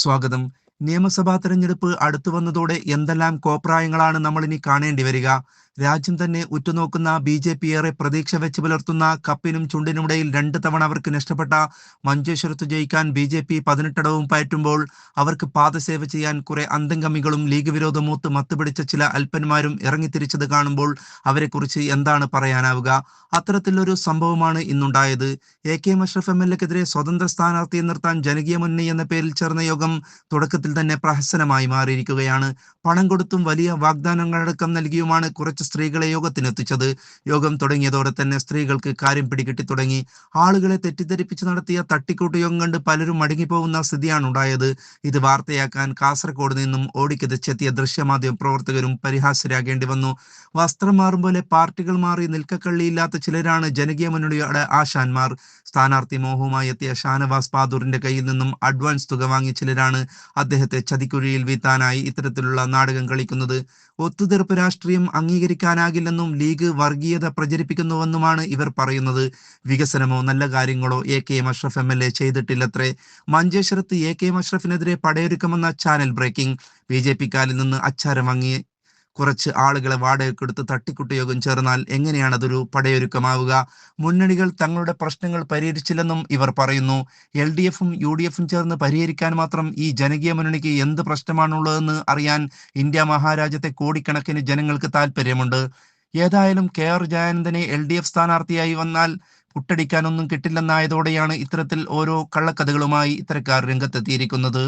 സ്വാഗതം. നിയമസഭാ തെരഞ്ഞെടുപ്പ് അടുത്തു വന്നതോടെ എന്തെല്ലാം കോപ്രായങ്ങളാണ് നമ്മളിനി കാണേണ്ടി വരിക. രാജ്യം തന്നെ ഉറ്റുനോക്കുന്ന ബി.ജെ.പി ഏറെ പ്രതീക്ഷ വെച്ച് പുലർത്തുന്ന കപ്പിനും ചുണ്ടിനുമിടയിൽ 2 തവണ അവർക്ക് നഷ്ടപ്പെട്ട മഞ്ചേശ്വരത്ത് ജയിക്കാൻ ബി.ജെ.പി 18 പയറ്റുമ്പോൾ അവർക്ക് പാദസേവ ചെയ്യാൻ കുറെ അന്തംഗമികളും ലീഗ് വിരോധം മൂത്ത് മത്തുപിടിച്ച ചില അല്പന്മാരും ഇറങ്ങിത്തിരിച്ചത് കാണുമ്പോൾ അവരെക്കുറിച്ച് എന്താണ് പറയാനാവുക? അത്തരത്തിലൊരു സംഭവമാണ് ഇന്നുണ്ടായത്. എ.കെ. അഷ്റഫ് എം.എൽ.എക്കെതിരെ സ്വതന്ത്ര സ്ഥാനാർത്ഥിയെ നിർത്താൻ ജനകീയ മുന്നണി എന്ന പേരിൽ ചേർന്ന യോഗം തുടക്കത്തിൽ തന്നെ പ്രഹസനമായി മാറിയിരിക്കുകയാണ്. പണം കൊടുത്തും വലിയ വാഗ്ദാനങ്ങളടക്കം നൽകിയുമാണ് കുറച്ച് സ്ത്രീകളെ യോഗത്തിനെത്തിച്ചത്. യോഗം തുടങ്ങിയതോടെ തന്നെ സ്ത്രീകൾക്ക് കാര്യം പിടികിട്ടി തുടങ്ങി. ആളുകളെ തെറ്റിദ്ധരിപ്പിച്ച് നടത്തിയ തട്ടിക്കൂട്ട് യോഗം കണ്ട് പലരും മടങ്ങിപ്പോകുന്ന സ്ഥിതിയാണ് ഉണ്ടായത്. ഇത് വാർത്തയാക്കാൻ കാസർഗോഡ് നിന്നും ഓടിക്കിതച്ചെത്തിയ ദൃശ്യമാധ്യമ പ്രവർത്തകരും പരിഹാസ്യരാകേണ്ടി വന്നു. വസ്ത്രം മാറും പോലെ പാർട്ടികൾ മാറി നിൽക്കക്കള്ളിയില്ലാത്ത ചിലരാണ് ജനകീയ മുന്നണിയുടെ ആശാന്മാർ. സ്ഥാനാർത്ഥി മോഹവുമായി എത്തിയ ഷാനവാസ് പാദൂറിന്റെ കയ്യിൽ നിന്നും അഡ്വാൻസ് തുക വാങ്ങിയ ചിലരാണ് അദ്ദേഹത്തെ ചതിക്കുഴിയിൽ വീഴ്ത്താനായി ഇത്തരത്തിലുള്ള നാടകം കളിക്കുന്നത്. ഒത്തുതീർപ്പ് രാഷ്ട്രീയം അംഗീകരിക്കാനാകില്ലെന്നും ലീഗ് വർഗീയത പ്രചരിപ്പിക്കുന്നുവെന്നുമാണ് ഇവർ പറയുന്നത്. വികസനമോ നല്ല കാര്യങ്ങളോ എ.കെ. അഷ്റഫ് എം.എൽ.എ ചെയ്തിട്ടില്ലത്രേ. മഞ്ചേശ്വരത്ത് എ.കെ. അഷ്റഫിനെതിരെ പടയൊരുക്കമെന്ന ചാനൽ ബ്രേക്കിംഗ്. ബി.ജെ.പിക്കാരിൽ നിന്ന് അച്ചാരം വാങ്ങി കുറച്ച് ആളുകളെ വാടകയ്ക്കെടുത്ത് തട്ടിക്കുട്ടി യോഗം ചേർന്നാൽ എങ്ങനെയാണ് അതൊരു പടയൊരുക്കമാവുക? മുന്നണികൾ തങ്ങളുടെ പ്രശ്നങ്ങൾ പരിഹരിച്ചില്ലെന്നും ഇവർ പറയുന്നു. LDFും UDFും ചേർന്ന് പരിഹരിക്കാൻ മാത്രം ഈ ജനകീയ മുന്നണിക്ക് എന്ത് പ്രശ്നമാണുള്ളതെന്ന് അറിയാൻ ഇന്ത്യ മഹാരാജ്യത്തെ കോടിക്കണക്കിന് ജനങ്ങൾക്ക് താല്പര്യമുണ്ട്. ഏതായാലും KR ജയാനന്ദനെ LDF സ്ഥാനാർത്ഥിയായി വന്നാൽ പുട്ടടിക്കാനൊന്നും കിട്ടില്ലെന്നായതോടെയാണ് ഇത്തരത്തിൽ ഓരോ കള്ളക്കഥകളുമായി ഇത്തരക്കാർ രംഗത്തെത്തിയിരിക്കുന്നത്.